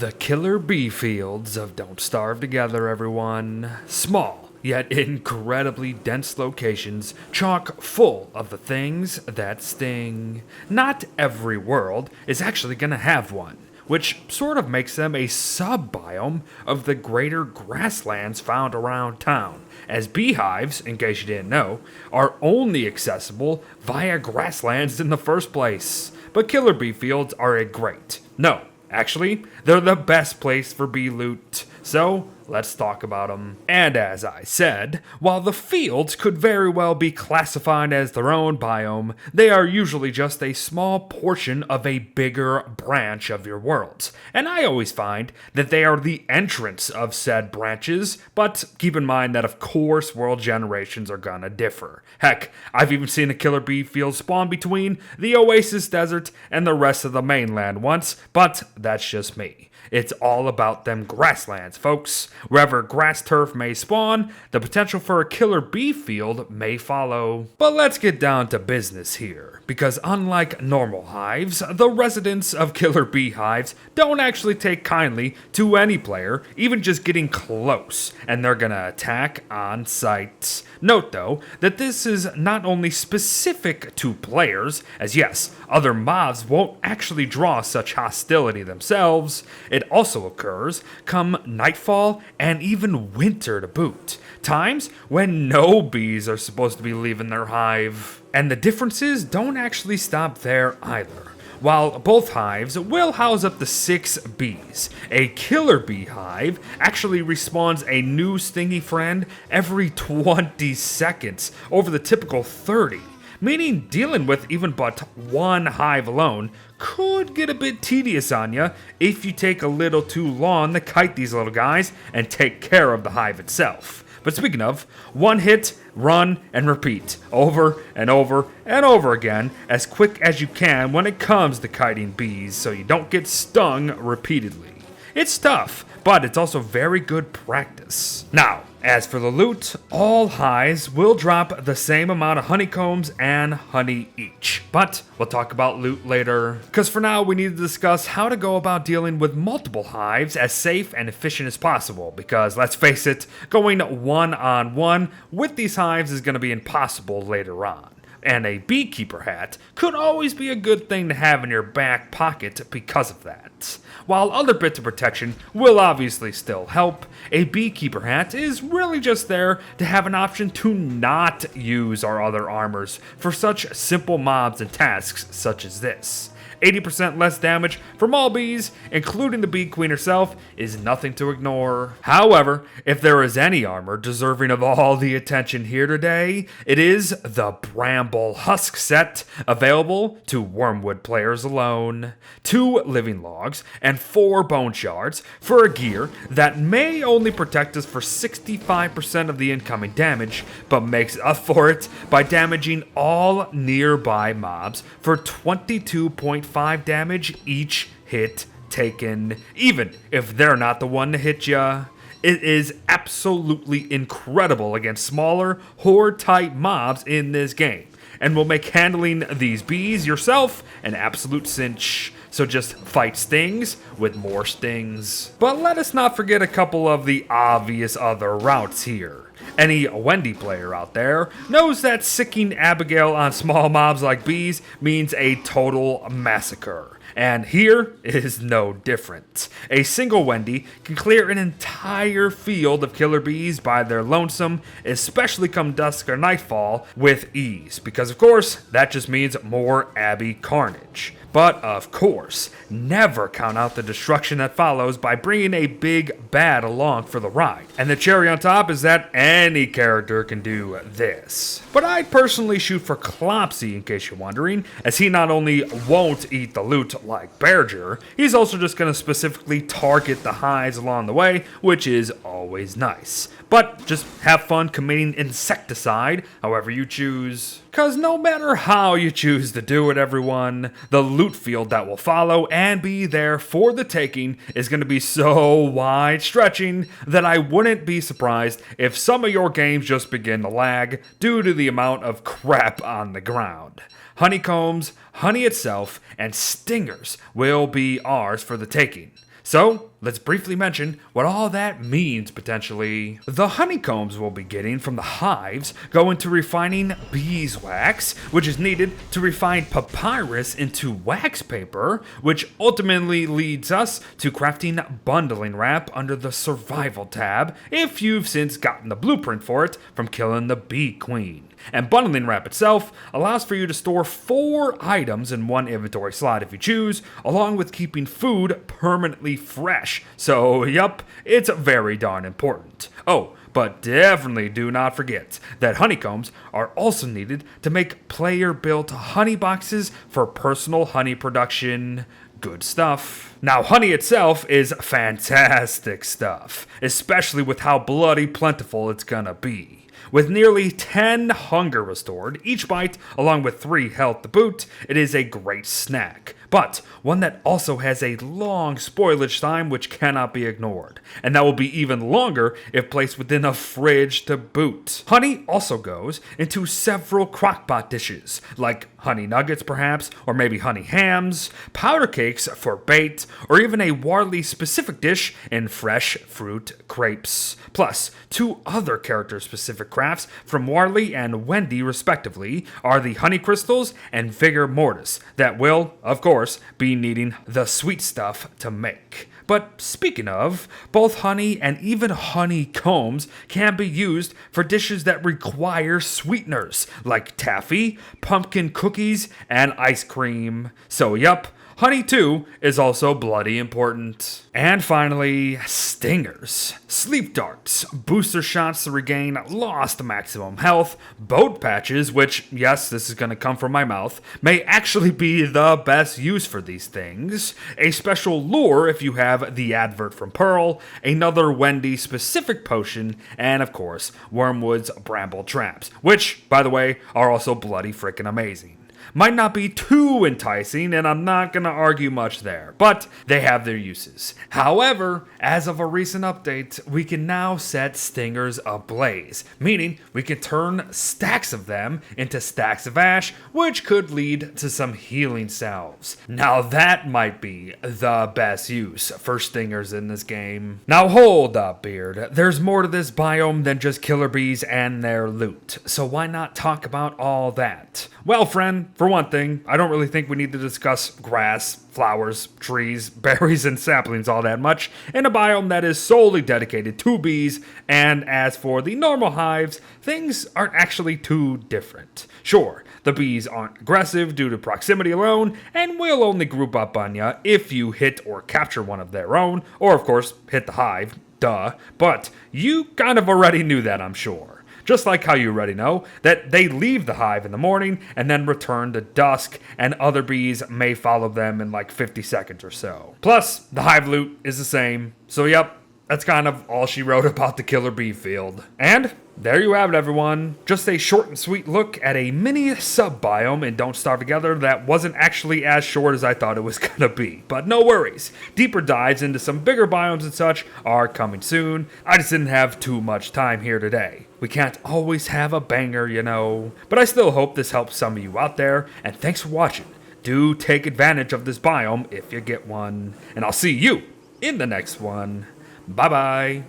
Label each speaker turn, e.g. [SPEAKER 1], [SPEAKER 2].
[SPEAKER 1] The killer bee fields of Don't Starve Together, everyone. Small, yet incredibly dense locations, chock full of the things that sting. Not every world is actually gonna have one, which sort of makes them a sub-biome of the greater grasslands found around town, as beehives, in case you didn't know, are only accessible via grasslands in the first place. But killer bee fields are a great, no, actually, they're the best place for bee loot, so let's talk about them. And as I said, while the fields could very well be classified as their own biome, they are usually just a small portion of a bigger branch of your worlds. And I always find that they are the entrance of said branches, but keep in mind that of course world generations are gonna differ. Heck, I've even seen a killer bee field spawn between the Oasis Desert and the rest of the mainland once, but that's just me. It's all about them grasslands, folks. Wherever grass turf may spawn, the potential for a killer bee field may follow. But let's get down to business here, because unlike normal hives, the residents of killer bee hives don't actually take kindly to any player even just getting close, and they're gonna attack on sight. Note though, that this is not only specific to players, as yes, other mobs won't actually draw such hostility themselves. It also occurs come nightfall and even winter to boot, times when no bees are supposed to be leaving their hive. And the differences don't actually stop there either. While both hives will house up to 6 bees, a killer bee hive actually respawns a new stingy friend every 20 seconds over the typical 30. Meaning dealing with even but one hive alone could get a bit tedious on you if you take a little too long to kite these little guys and take care of the hive itself. But speaking of, one hit, run, and repeat over and over and over again as quick as you can when it comes to kiting bees so you don't get stung repeatedly. It's tough, but it's also very good practice. Now, as for the loot, all hives will drop the same amount of honeycombs and honey each. But we'll talk about loot later, because for now we need to discuss how to go about dealing with multiple hives as safe and efficient as possible, because let's face it, going one-on-one with these hives is going to be impossible later on. And a beekeeper hat could always be a good thing to have in your back pocket because of that. While other bits of protection will obviously still help, a beekeeper hat is really just there to have an option to not use our other armors for such simple mobs and tasks such as this. 80% less damage from all bees, including the bee queen herself, is nothing to ignore. However, if there is any armor deserving of all the attention here today, it is the Bramble Husk set, available to Wormwood players alone. 2 living logs and 4 bone shards for a gear that may only protect us for 65% of the incoming damage, but makes up for it by damaging all nearby mobs for 22.5 damage each hit taken, even if they're not the one to hit ya. It is absolutely incredible against smaller, horde-type mobs in this game, and will make handling these bees yourself an absolute cinch. So just fight stings with more stings. But let us not forget a couple of the obvious other routes here. Any Wendy player out there knows that sicking Abigail on small mobs like bees means a total massacre. And here is no different. A single Wendy can clear an entire field of killer bees by their lonesome, especially come dusk or nightfall, with ease. Because of course, that just means more Abby carnage. But of course, never count out the destruction that follows by bringing a big bad along for the ride. And the cherry on top is that any character can do this. But I'd personally shoot for Clopsy, in case you're wondering, as he not only won't eat the loot like Berger, he's also just going to specifically target the hives along the way, which is always nice. But just have fun committing insecticide however you choose. Cause no matter how you choose to do it, everyone, the loot field that will follow and be there for the taking is going to be so wide stretching that I wouldn't be surprised if some of your games just begin to lag due to the amount of crap on the ground. Honeycombs, honey itself, and stingers will be ours for the taking. So, let's briefly mention what all that means potentially. The honeycombs we'll be getting from the hives go into refining beeswax, which is needed to refine papyrus into wax paper, which ultimately leads us to crafting bundling wrap under the survival tab if you've since gotten the blueprint for it from killing the bee queen. And bundling wrap itself allows for you to store 4 items in one inventory slot if you choose, along with keeping food permanently fresh. So, yup, it's very darn important. Oh, but definitely do not forget that honeycombs are also needed to make player-built honey boxes for personal honey production. Good stuff. Now, honey itself is fantastic stuff, especially with how bloody plentiful it's gonna be. With nearly 10 hunger restored, each bite, along with 3 health to boot, it is a great snack. But one that also has a long spoilage time which cannot be ignored. And that will be even longer if placed within a fridge to boot. Honey also goes into several crockpot dishes, like honey nuggets perhaps, or maybe honey hams, powder cakes for bait, or even a Warley specific dish in fresh fruit crepes. Plus, 2 other character specific crafts from Warley and Wendy respectively are the honey crystals and vigor mortis that will, of course, be needing the sweet stuff to make. But speaking of, both honey and even honeycombs can be used for dishes that require sweeteners, like taffy, pumpkin cookies, and ice cream. So yup, honey too is also bloody important. And finally, stingers. Sleep darts, booster shots to regain lost maximum health, boat patches, which, yes, this is going to come from my mouth, may actually be the best use for these things, a special lure if you have the advert from Pearl, another Wendy specific potion, and of course, Wormwood's bramble traps, which, by the way, are also bloody frickin' amazing. Might not be too enticing, and I'm not going to argue much there, but they have their uses. However, as of a recent update, we can now set stingers ablaze, meaning we can turn stacks of them into stacks of ash, which could lead to some healing salves. Now that might be the best use for stingers in this game. Now hold up, Beard. There's more to this biome than just killer bees and their loot, so why not talk about all that? Well, friend, for one thing, I don't really think we need to discuss grass, flowers, trees, berries, and saplings all that much in a biome that is solely dedicated to bees, and as for the normal hives, things aren't actually too different. Sure, the bees aren't aggressive due to proximity alone, and will only group up on ya if you hit or capture one of their own, or of course, hit the hive, duh, but you kind of already knew that, I'm sure. Just like how you already know that they leave the hive in the morning and then return to dusk, and other bees may follow them in like 50 seconds or so. Plus, the hive loot is the same. So yep, that's kind of all she wrote about the killer bee field. And there you have it, everyone. Just a short and sweet look at a mini sub-biome in Don't Starve Together that wasn't actually as short as I thought it was gonna be. But no worries. Deeper dives into some bigger biomes and such are coming soon. I just didn't have too much time here today. We can't always have a banger, you know. But I still hope this helps some of you out there, and thanks for watching. Do take advantage of this biome if you get one. And I'll see you in the next one. Bye-bye.